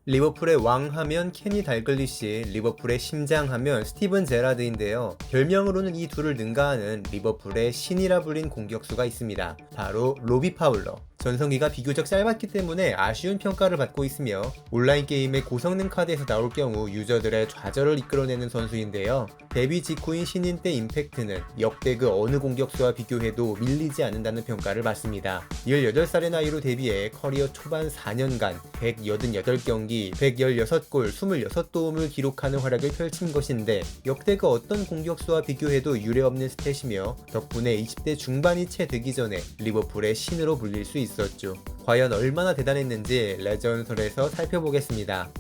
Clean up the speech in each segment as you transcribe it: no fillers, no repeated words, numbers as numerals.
리버풀의 왕 하면 케니 달글리시, 리버풀의 심장 하면 스티븐 제라드인데요. 별명으로는 이 둘을 능가하는 리버풀의 신이라 불린 공격수가 있습니다. 바로 로비 파울러. 전성기가 비교적 짧았기 때문에 아쉬운 평가를 받고 있으며 온라인 게임의 고성능 카드에서 나올 경우 유저들의 좌절을 이끌어내는 선수인데요. 데뷔 직후인 신인 때 임팩트는 역대 그 어느 공격수와 비교해도 밀리지 않는다는 평가를 받습니다. 18살의 나이로 데뷔해 커리어 초반 4년간 188경기, 116골, 26도움을 기록하는 활약을 펼친 것인데 역대 그 어떤 공격수와 비교해도 유례없는 스탯이며 덕분에 20대 중반이 채 되기 전에 리버풀의 신으로 불릴 수 있었죠. 과연 얼마나 대단했는지 레전설에서 살펴보겠습니다.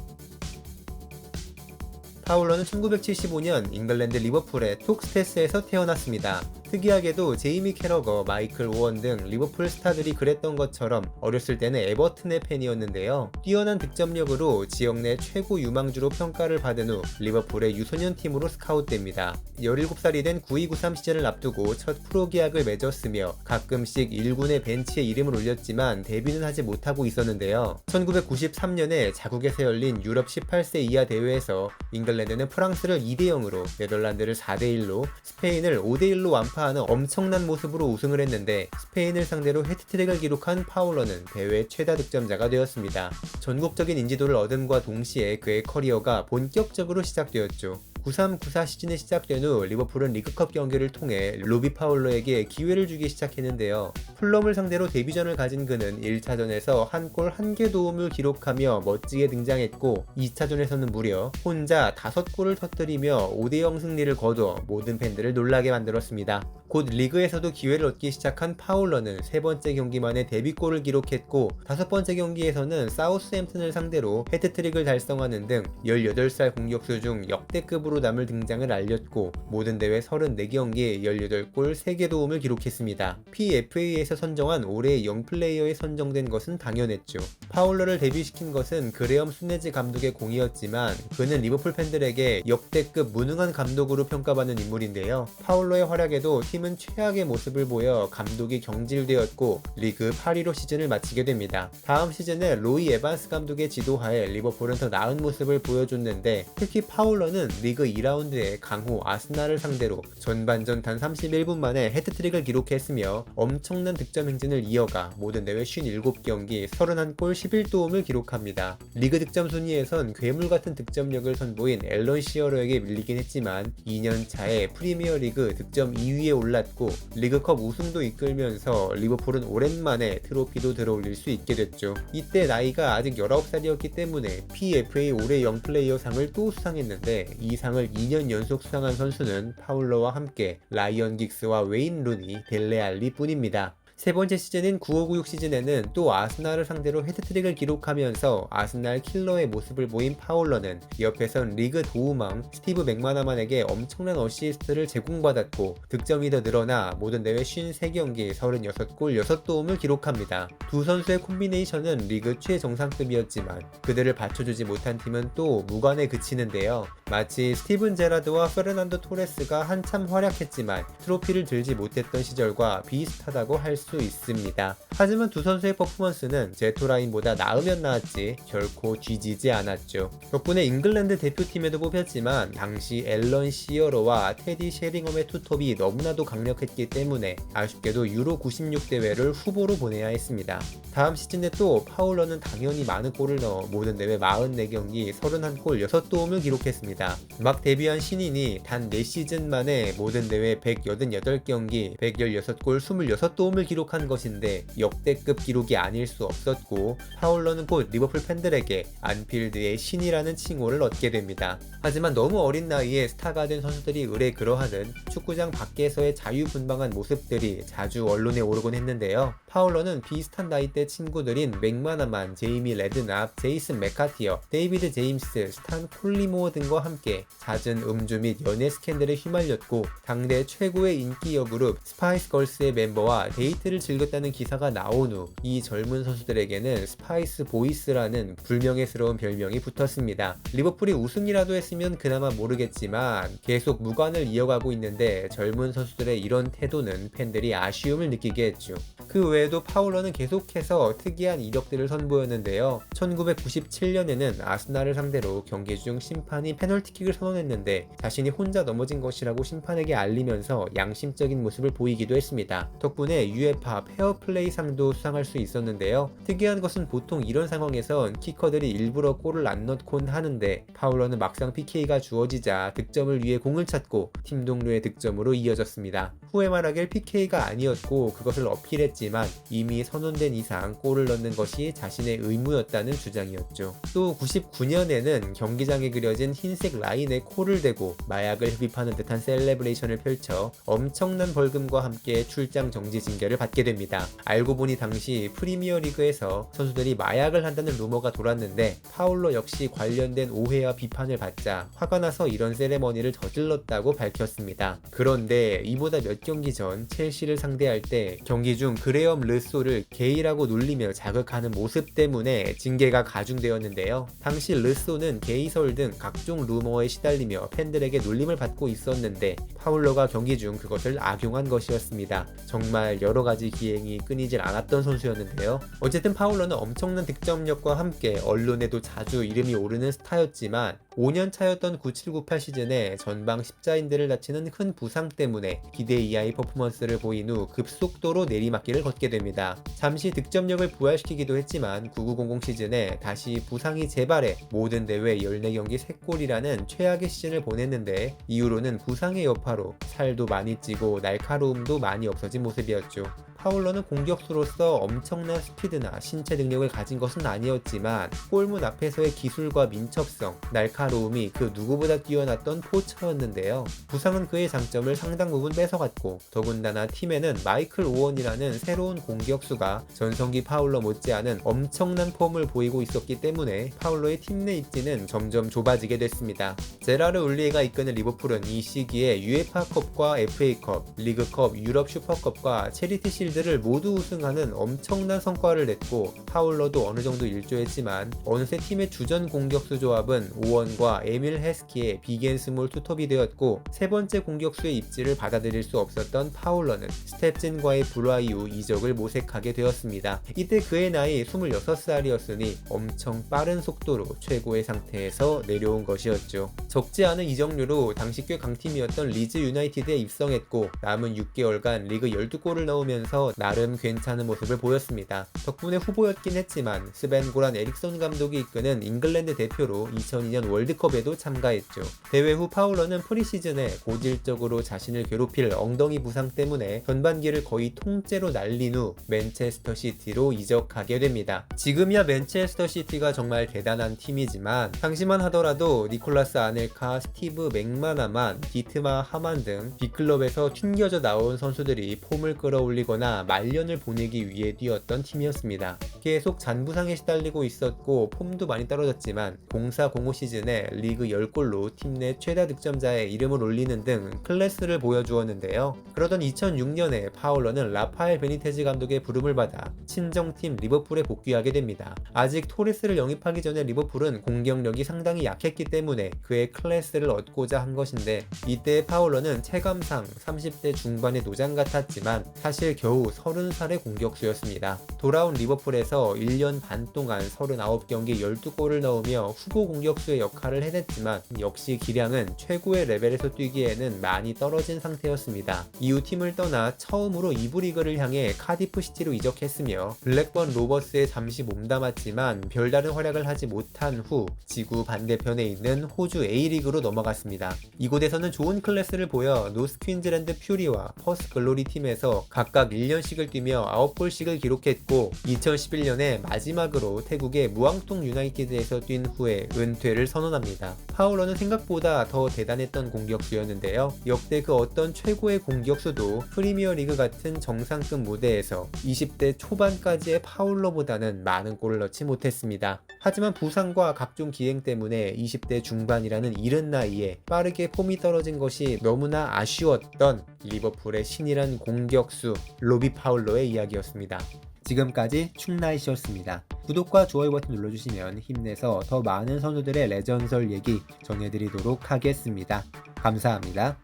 파울러는 1975년 잉글랜드 리버풀의 톡스테스에서 태어났습니다. 특이하게도 제이미 캐러거, 마이클 오원 등 리버풀 스타들이 그랬던 것처럼 어렸을 때는 에버튼의 팬이었는데요. 뛰어난 득점력으로 지역 내 최고 유망주로 평가를 받은 후 리버풀의 유소년 팀으로 스카웃됩니다. 17살이 된 92-93 시즌을 앞두고 첫 프로 계약을 맺었으며 가끔씩 1군의 벤치에 이름을 올렸지만 데뷔는 하지 못하고 있었는데요. 1993년에 자국에서 열린 유럽 18세 이하 대회에서 잉글랜드는 프랑스를 2대0으로, 네덜란드를 4대1로, 스페인을 5대1로 완파하는 엄청난 모습으로 우승을 했는데 스페인을 상대로 해트트릭을 기록한 파울러는 대회 최다 득점자가 되었습니다. 전국적인 인지도를 얻음과 동시에 그의 커리어가 본격적으로 시작되었죠. 93-94 시즌이 시작된 후 리버풀은 리그컵 경기를 통해 로비 파울러에게 기회를 주기 시작했는데요. 풀럼을 상대로 데뷔전을 가진 그는 1차전에서 한 골 1개 도움을 기록하며 멋지게 등장했고 2차전에서는 무려 혼자 5골을 터뜨리며 5대0 승리를 거둬 모든 팬들을 놀라게 만들었습니다. 곧 리그에서도 기회를 얻기 시작한 파울러는 3번째 경기만에 데뷔골을 기록했고 5번째 경기에서는 사우스햄튼을 상대로 해트트릭을 달성하는 등 18살 공격수 중 역대급으로 남을 등장을 알렸고 모든 대회 34경기에 18골 3개 도움을 기록했습니다. PFA에서 선정한 올해의 영플레이어에 선정된 것은 당연했죠. 파울러를 데뷔시킨 것은 그레엄 수네즈 감독의 공이었지만 그는 리버풀 팬들에게 역대급 무능한 감독으로 평가받는 인물인데요. 파울러의 활약에도 팀은 최악의 모습을 보여 감독이 경질되었고 리그 8위로 시즌을 마치게 됩니다. 다음 시즌에 로이 에반스 감독의 지도하에 리버풀은 더 나은 모습을 보여줬는데 특히 파울러는 리그 2라운드에 강호 아스날을 상대로 전반전 단 31분 만에 해트트릭을 기록했으며 엄청난 득점 행진을 이어가 모든 대회 57경기 31골 11도움을 기록합니다. 리그 득점 순위에선 괴물같은 득점력을 선보인 앨런 시어러에게 밀리긴 했지만 2년차에 프리미어리그 득점 2위에 올랐고 리그컵 우승도 이끌면서 리버풀은 오랜만에 트로피도 들어올릴 수 있게 됐죠. 이때 나이가 아직 19살이었기 때문에 PFA 올해 영플레이어상을 또 수상했는데 이 상을 2년 연속 수상한 선수는 파울러와 함께 라이언 긱스와 웨인 루니, 델레 알리 뿐입니다. 세 번째 시즌인 95-96 시즌에는 또 아스날을 상대로 헤트트릭을 기록하면서 아스날 킬러의 모습을 보인 파울러는 옆에선 리그 도우망 스티브 맥마나만에게 엄청난 어시스트를 제공받았고 득점이 더 늘어나 모든 대회 53경기 36골 6도움을 기록합니다. 두 선수의 콤비네이션은 리그 최정상급이었지만 그들을 받쳐주지 못한 팀은 또 무관에 그치는데요. 마치 스티븐 제라드와 페르난도 토레스가 한참 활약했지만 트로피를 들지 못했던 시절과 비슷하다고 할 수 있습니다. 하지만 두 선수의 퍼포먼스는 제토라인보다 나으면 나았지 결코 뒤지지 않았죠. 덕분에 잉글랜드 대표팀에도 뽑혔지만 당시 앨런 시어러와 테디 셰링엄의 투톱이 너무나도 강력했기 때문에 아쉽게도 유로 96 대회를 후보로 보내야 했습니다. 다음 시즌에 또 파울러는 당연히 많은 골을 넣어 모든 대회 44경기 31골 6도움을 기록했습니다. 막 데뷔한 신인이 단 4시즌 만에 모든 대회 188경기 116골 26도움을 기록한 것인데 역대급 기록이 아닐 수 없었고 파울러는 곧 리버풀 팬들에게 안필드의 신이라는 칭호를 얻게 됩니다. 하지만 너무 어린 나이에 스타가 된 선수들이 의뢰 그러하는 축구장 밖에서의 자유분방한 모습들이 자주 언론에 오르곤 했는데요. 파울러는 비슷한 나이대 친구들인 맥마나만, 제이미 레드납, 제이슨 맥카티어, 데이비드 제임스, 스탄 콜리모어 등과 함께 잦은 음주 및 연애 스캔들에 휘말렸고 당대 최고의 인기 여그룹 스파이스 걸스의 멤버와 데이트를 즐겼다는 기사가 나온 후 이 젊은 선수들에게는 스파이스 보이스라는 불명예스러운 별명이 붙었습니다. 리버풀이 우승이라도 했으면 그나마 모르겠지만 계속 무관을 이어가고 있는데 젊은 선수들의 이런 태도는 팬들이 아쉬움을 느끼게 했죠. 그 외에도 파울러는 계속해서 특이한 이력들을 선보였는데요. 1997년에는 아스날을 상대로 경기 중 심판이 페널티킥을 선언했는데 자신이 혼자 넘어진 것이라고 심판에게 알리면서 양심적인 모습을 보이기도 했습니다. 덕분에 UEFA 페어플레이 상도 수상할 수 있었는데요. 특이한 것은 보통 이런 상황에선 키커들이 일부러 골을 안 넣곤 하는데 파울러는 막상 PK가 주어지자 득점을 위해 공을 찾고 팀 동료의 득점으로 이어졌습니다. 후에 말하길 PK가 아니었고 그것을 어필했지만 이미 선언된 이상 골을 넣는 것이 자신의 의무였다는 주장이었죠. 또 99년에는 경기장에 그려진 흰색 라인에 코를 대고 마약을 흡입하는 듯한 셀레브레이션을 펼쳐 엄청난 벌금과 함께 출장 정지 징계를 받게 됩니다. 알고 보니 당시 프리미어리그에서 선수들이 마약을 한다는 루머가 돌았는데 파울러 역시 관련된 오해와 비판을 받자 화가 나서 이런 세레머니를 저질렀다고 밝혔습니다. 그런데 이보다 몇 경기 전 첼시를 상대할 때 경기 중 그레엄 르소를 게이라고 놀리며 자극하는 모습 때문에 징계가 가중되었는데요. 당시 르소는 게이설 등 각종 루머에 시달리며 팬들에게 놀림을 받고 있었는데 파울러가 경기 중 그것을 악용한 것이었습니다. 정말 여러가지 기행이 끊이질 않았던 선수였는데요. 어쨌든 파울러는 엄청난 득점력과 함께 언론에도 자주 이름이 오르는 스타였지만 5년 차였던 97-98 시즌에 전방 십자인대를 다치는 큰 부상 때문에 기대 이하의 퍼포먼스를 보인 후 급속도로 내리막길을 걷게 됩니다. 잠시 득점력을 부활시키기도 했지만 99-00 시즌에 다시 부상이 재발해 모든 대회 14경기 3골이라는 최악의 시즌을 보냈는데 이후로는 부상의 여파로 살도 많이 찌고 날카로움도 많이 없어진 모습이었죠. 파울러는 공격수로서 엄청난 스피드나 신체 능력을 가진 것은 아니었지만 골문 앞에서의 기술과 민첩성, 날카로움이 그 누구보다 뛰어났던 포처였는데요. 부상은 그의 장점을 상당 부분 뺏어갔고 더군다나 팀에는 마이클 오원이라는 새로운 공격수가 전성기 파울러 못지않은 엄청난 폼을 보이고 있었기 때문에 파울러의 팀 내 입지는 점점 좁아지게 됐습니다. 제라르 울리에가 이끄는 리버풀은 이 시기에 UEFA 컵과 FA컵, 리그컵, 유럽 슈퍼컵과 체리티 실드를 모두 우승하는 엄청난 성과를 냈고 파울러도 어느 정도 일조했지만 어느새 팀의 주전 공격수 조합은 오원과 에밀 헤스키의 빅앤스몰 투톱이 되었고 세 번째 공격수의 입지를 받아들일 수 없었던 파울러는 스텝진과의 불화 이후 이적을 모색하게 되었습니다. 이때 그의 나이 26살이었으니 엄청 빠른 속도로 최고의 상태에서 내려온 것이었죠. 적지 않은 이적료로 당시 꽤 강팀이었던 리즈 유나이티드에 입성했고 남은 6개월간 리그 12골을 넣으면서 나름 괜찮은 모습을 보였습니다. 덕분에 후보였긴 했지만 스벤 고란 에릭선 감독이 이끄는 잉글랜드 대표로 2002년 월드컵에도 참가했죠. 대회 후 파울러는 프리시즌에 고질적으로 자신을 괴롭힐 엉덩이 부상 때문에 전반기를 거의 통째로 날린 후 맨체스터 시티로 이적하게 됩니다. 지금이야 맨체스터 시티가 정말 대단한 팀이지만 당시만 하더라도 니콜라스 아넬카, 스티브 맥마나만, 디트마 하만 등 빅클럽에서 튕겨져 나온 선수들이 폼을 끌어올리거나 말년을 보내기 위해 뛰었던 팀이었습니다. 계속 잔부상에 시달리고 있었고 폼도 많이 떨어졌지만 04-05 시즌에 리그 10골로 팀 내 최다 득점자의 이름을 올리는 등 클래스를 보여주었는데요. 그러던 2006년에 파울러는 라파엘 베니테즈 감독의 부름을 받아 친정팀 리버풀에 복귀하게 됩니다. 아직 토레스를 영입하기 전에 리버풀은 공격력이 상당히 약했기 때문에 그의 클래스를 얻고자 한 것인데 이때 파울러는 체감상 30대 중반의 노장 같았지만 사실 겨우 30살의 공격수였습니다. 돌아온 리버풀에서 1년 반 동안 39경기 12골을 넣으며 후보 공격수의 역할을 해냈지만 역시 기량은 최고의 레벨에서 뛰기에는 많이 떨어진 상태였습니다. 이후 팀을 떠나 처음으로 2부 리그를 향해 카디프 시티로 이적했으며 블랙번 로버스에 잠시 몸담았지만 별다른 활약을 하지 못한 후 지구 반대편에 있는 호주 A리그로 넘어갔습니다. 이곳에서는 좋은 클래스를 보여 노스 퀸즐랜드 퓨리와 퍼스 글로리 팀에서 각각 1년씩을 뛰며 9골씩을 기록했고 2011년에 마지막으로 태국의 무앙통 유나이티드에서 뛴 후에 은퇴를 선언합니다. 파울러는 생각보다 더 대단했던 공격수였는데요. 역대 그 어떤 최고의 공격수도 프리미어리그 같은 정상급 무대에서 20대 초반까지의 파울러보다는 많은 골을 넣지 못했습니다. 하지만 부상과 각종 기행 때문에 20대 중반이라는 이른 나이에 빠르게 폼이 떨어진 것이 너무나 아쉬웠던 리버풀의 신이란 공격수 로비 파울러의 이야기였습니다. 지금까지 충나이시였습니다. 구독과 좋아요 버튼 눌러주시면 힘내서 더 많은 선수들의 레전설 얘기 전해드리도록 하겠습니다. 감사합니다.